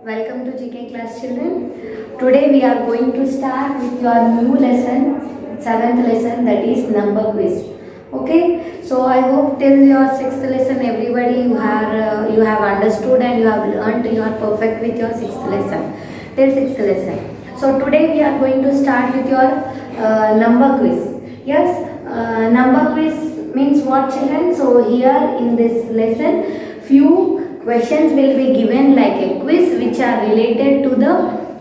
Welcome to GK class children. Today we are going to start with your new lesson, 7th lesson, that is number quiz. Okay, so I hope till your 6th lesson everybody you have understood and you have learned, you are perfect with your 6th lesson till 6th lesson. So today we are going to start with your number quiz. Yes, number quiz means what, children? So here in this lesson few questions will be given like a quiz which are related to the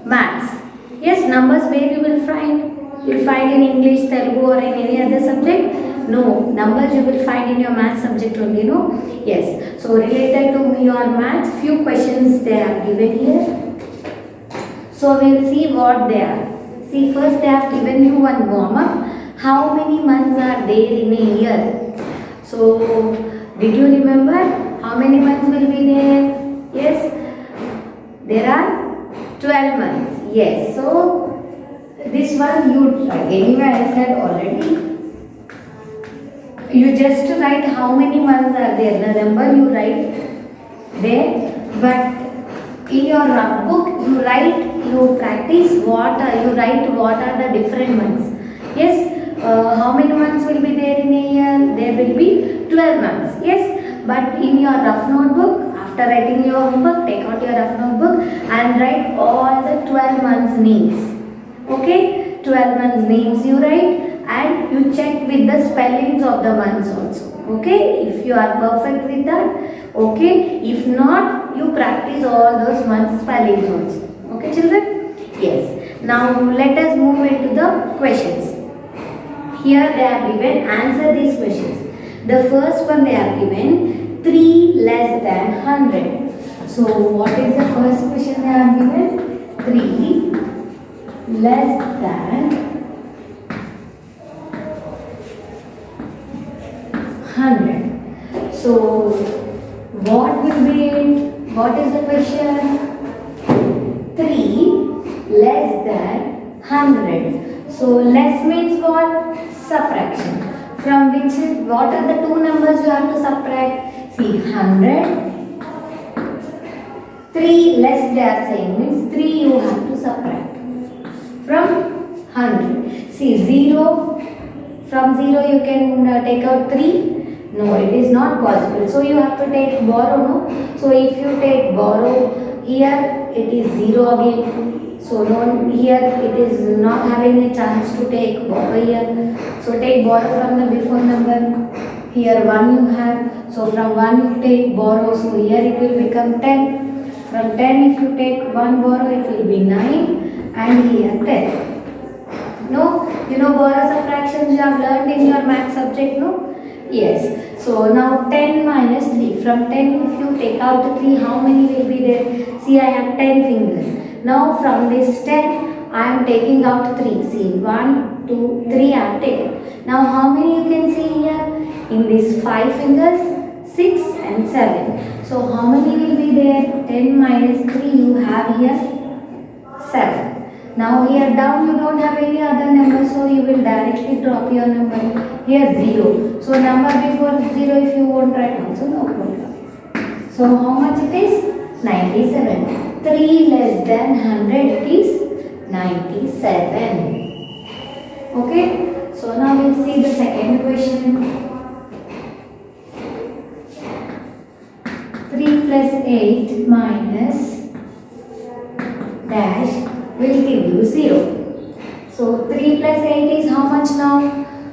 maths. Yes, numbers where you will find? You will find in English, Telugu or in any other subject? No, numbers you will find in your maths subject only, no? Yes, so related to your maths, few questions they are given here. So we will see what they are. See, first they have given you one warm up. How many months are there in a year? So, did you remember how many months will be there? Yes, there are 12 months. Yes, so this one you anyway I said already. You just write how many months are there. The number you write there, but in your rough book you practice you write what are the different months. Yes, how many months will be there in a year? There will be 12 months. Yes, but in your rough notebook, after writing your homework, take out your rough notebook and write all the 12 months names. Okay, 12 months names you write and you check with the spellings of the months also. Okay, if you are perfect with that, okay. If not, you practice all those months spellings also. Okay, children? Yes. Now let us move into the questions. Here they are given, answer these questions. The first one they are given, 3 less than 100. So what is the first question they are given? 3 less than 100. So what will be it? What is the question? 3 less than 100. So less means what? Subtraction. From which, what are the two numbers you have to subtract? See, 100. 3 less they are saying means 3 you have to subtract from 100. See, 0. From 0 you can take out 3. No, it is not possible. So you have to take borrow, no? So if you take borrow, here it is 0 again. So no, here it is not having a chance to take borrow here. So take borrow from the before number. Here 1 you have. So from 1 you take borrow. So here it will become 10. From 10 if you take 1 borrow, it will be 9. And here 10. No, you know borrow subtractions you have learned in your math subject, no? Yes. So now 10 minus 3. From 10 if you take out 3, how many will be there? See, I have 10 fingers. Now from this 10, I am taking out 3. See, 1, 2, 3 I have taken. Now how many you can see here? In these 5 fingers, 6 and 7. So how many will be there? 10 minus 3 you have here 7. Now here down you don't have any other number, so you will directly drop your number. Here 0. So number before 0 if you won't write also no problem. So how much it is? 97. 3 less than 100 it is 97. Okay. So now we'll see the second question. 3 plus 8 minus dash will give you 0. So 3 plus 8 is how much now?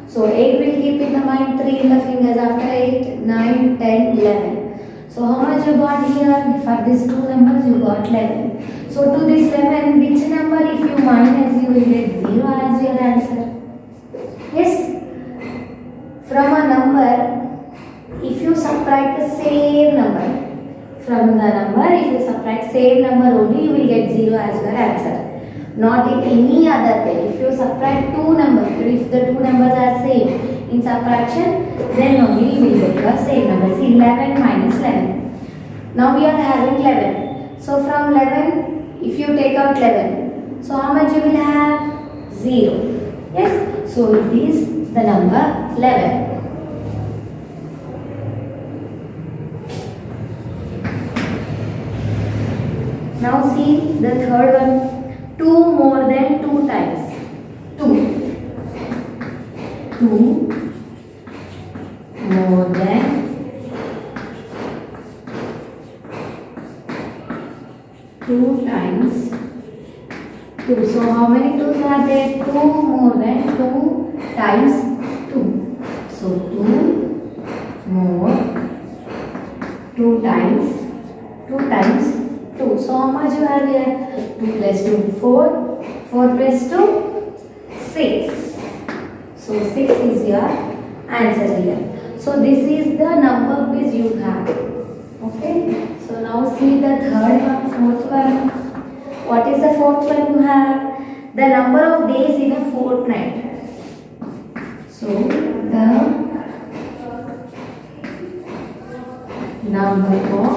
So 8 will keep in the mind, 3 in the fingers. After 8, 9, 10, 11. So how much you got here? For these two numbers you got 11. So to this 11, which number if you minus you will get 0 as your answer. Yes? From a number, if you subtract the same number, from the number, if you subtract same number only, you will get 0 as your answer. Not in any other way. If you subtract two numbers, if the two numbers are same in subtraction, then only you will get your same number. See, 11 minus 11. Now we are having 11. So from 11, if you take out 11, so how much you will have? 0. Yes. So it is the number 11. Now see the third one, 2 more than 2 times. 2. 2 more than 2 times 2. So how many 2's are there? 2 more than 2 times 2. So 2 more 2 times 2. So how much you have here? 2 plus 2, 4. 4 plus 2, 6. So 6 is your answer here. So this is the number which you have. Okay. So now see the third one, fourth one. What is the fourth one you have? The number of days in a fortnight. So the number of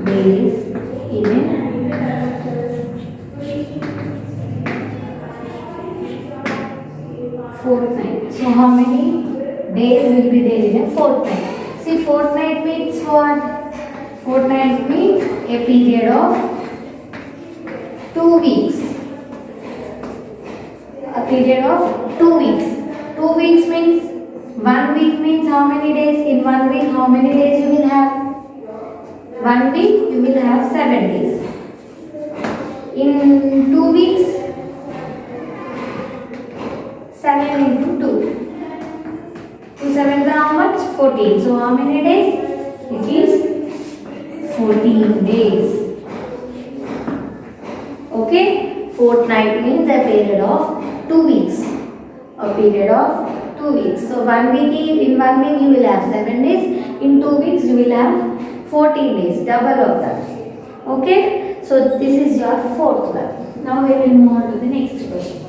days in a fortnight. So how many days will be there in a fortnight? See, fortnight means what? Fortnight means a period of 2 weeks. A period of 2 weeks. 2 weeks means 1 week means how many days? In 1 week, how many days you will have? 1 week you will have 7 days. In 2 weeks, 7 into 2. 2 7 how much? 14. So how many days? It is 14 days. Okay? Fortnight means a period of 2 weeks. A period of 2 weeks. So in 1 week you will have 7 days. In 2 weeks you will have 14 days. Double of that. Okay? So this is your fourth one. Now we will move on to the next question.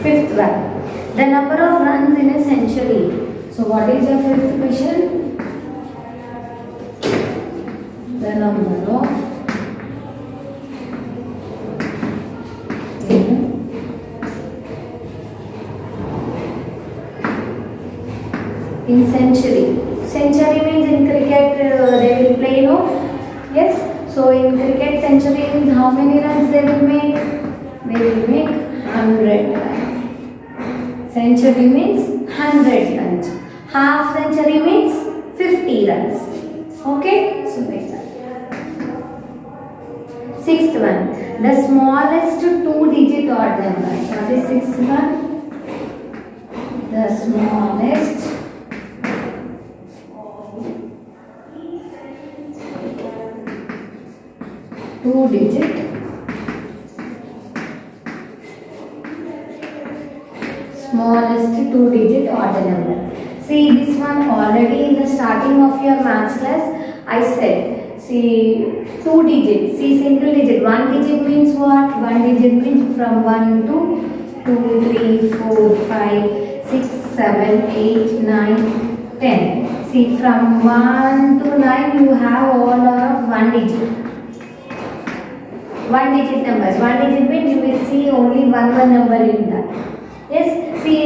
Fifth one, the number of runs in a century. So what is your fifth question? The number of in century. Century means in cricket they will play, no? Yes. So in cricket century means how many runs they will make? They will make 100 runs. Century means 100 runs. Half century means 50 runs. Okay? So like that. Sixth one. The smallest 2-digit odd number. What is sixth one? The smallest 2-digit smallest 2-digit odd number. See this one already in the starting of your maths class I said. See 2 digits. See single digit. 1 digit means what? 1 digit means from 1 to 2, 3, 4, 5, 6, 7, 8, 9, 10. See from 1 to 9 you have all of 1 digit. 1 digit numbers. 1 digit means you will see only one number in that. Yes, see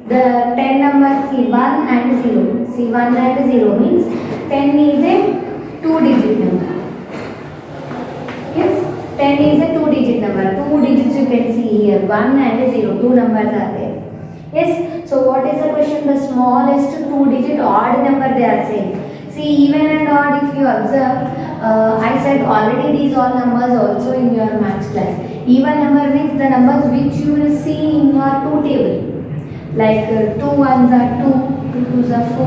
the 10 numbers, see 1 and 0. See 1 and 0 means 10 is a 2-digit number. Yes, 10 is a 2-digit number. 2 digits you can see here, 1 and 0. 2 numbers are there. Yes, so what is the question? The smallest 2-digit odd number they are saying. See even and odd if you observe, I said already these all numbers also in your maths class. Even number means the numbers which you will see in your 2 table. Like 2 1s are 2, 2 2s are 4,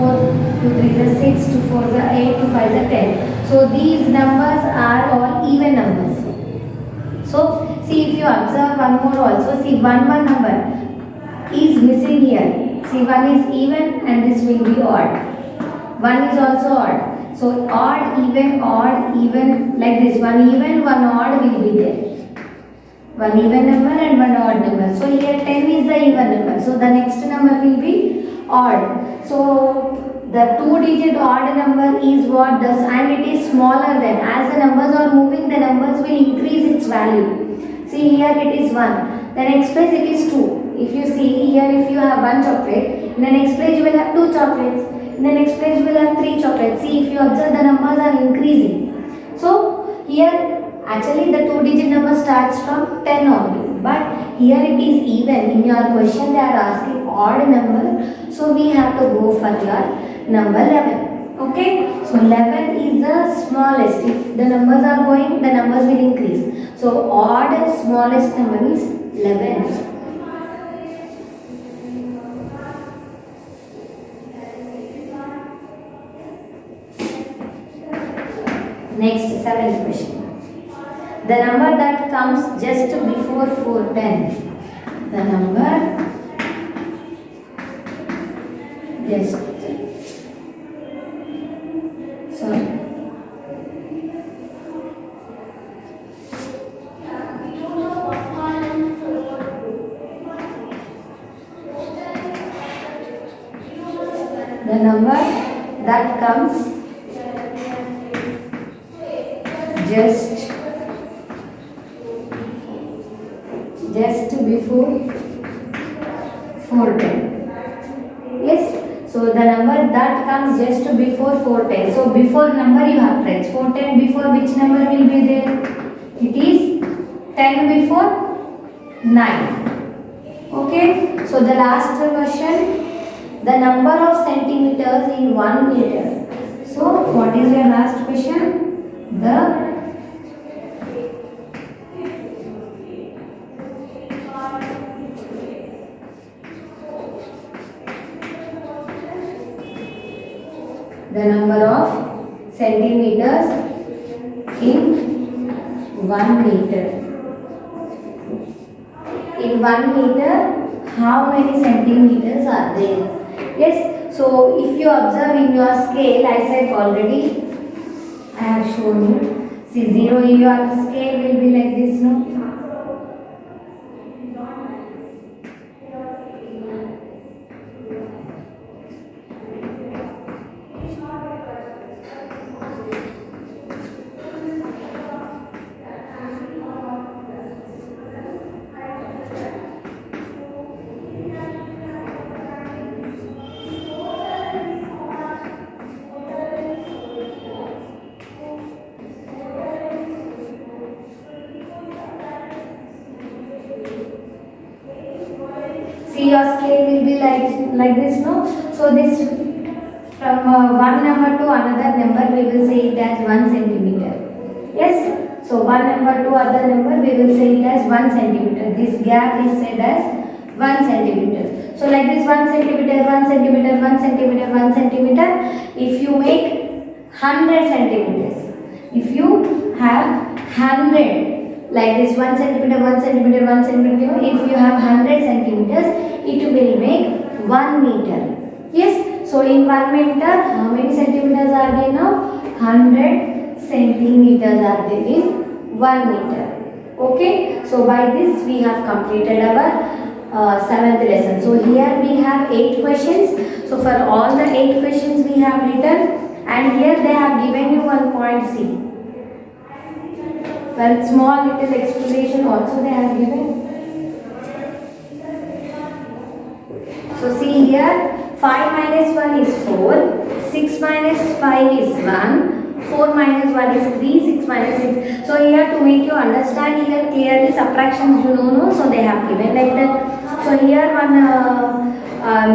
2 3s are 6, 2 4s are 8, 2 5s are 10. So these numbers are all even numbers. So see if you observe one more also, see 1 number is missing here. See 1 is even and this will be odd. 1 is also odd. So odd, even like this. 1 even, 1 odd will be there. 1 even number and 1 odd number. So here 10 is the even number. So the next number will be odd. So the two-digit odd number is what this, and it is smaller than, as the numbers are moving, the numbers will increase its value. See here it is 1, the next place it is 2. If you see here, if you have 1 chocolate, in the next place you will have 2 chocolates, in the next place you will have 3 chocolates. See, if you observe, the numbers are increasing. So here actually the two-digit number starts from 10 only, but here it is even. In your question they are asking odd number, so we have to go for your number 11. Okay, so 11 is the smallest. If the numbers are going, the numbers will increase. So odd smallest number is 11. Next, 7th question. The number that comes just before 410. The number just the number that comes just before 410. Yes, so the number that comes just before 410. So before number you have to write 410 before which number will be there? It is 10 before 9. Okay, so the last question, the number of centimeters in 1 meter. So what is your last question? The number of centimeters in 1 meter. In 1 meter, how many centimeters are there? Yes, so if you observe in your scale, I said already, I have shown you. See, 0 in your scale will be like this, no? See, your scale will be like this, no? So this from one number to another number we will say it as 1 centimeter. Yes, so one number to other number we will say it as 1 centimeter. This gap is said as 1 centimeter. So like this 1 centimeter, 1 centimeter, 1 centimeter, 1 centimeter. If you make 100 centimeters, if you have 100 like this 1 centimeter, 1 centimeter, 1 centimeter, if you have 100 centimeters, it will make 1 meter. Yes, so in 1 meter, how many centimeters are there now? 100 centimeters are there in 1 meter. Okay, so by this we have completed our 7th lesson. So here we have 8 questions. So for all the 8 questions we have written, and here they have given you 1 point C. One small little explanation also they have given. So see here, 5 minus 1 is 4, 6 minus 5 is 1, 4 minus 1 is 3, 6 minus 6. So here to make you understand here clearly subtractions you know, so they have given like that. So here one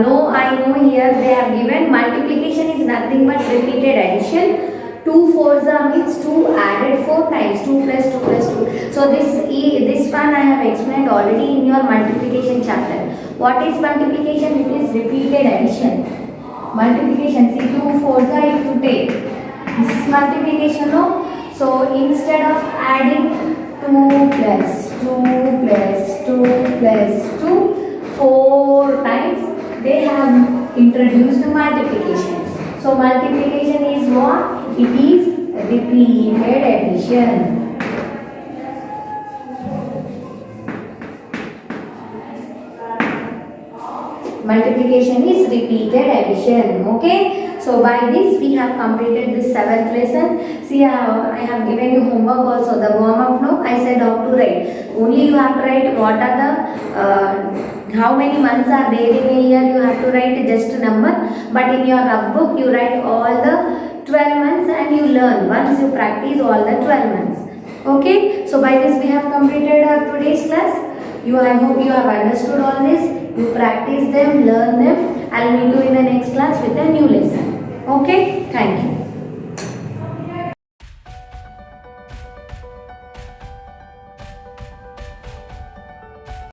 no, I know here they have given multiplication is nothing but repeated addition. 2 4s means 2 added 4 times 2 plus 2 plus 2. So this one I have explained already in your multiplication chapter. What is multiplication? It is repeated addition. Multiplication, see 2 4s if you take. This is multiplication, no? So instead of adding 2 plus 2 plus 2 plus 2 4 times, they have introduced multiplication. So multiplication is what? It is repeated addition. Multiplication is repeated addition. Okay. So by this we have completed this 7th lesson. See, I have given you homework also. The warm up, no, I said how to write. Only you have to write what are the how many months are there in a year. You have to write just a number. But in your rough book you write all the 12 months and you learn once you practice all the 12 months. Okay. So by this we have completed our today's class. I hope you have understood all this. You practice them, learn them. I'll meet you in the next class with a new lesson. Okay, thank you.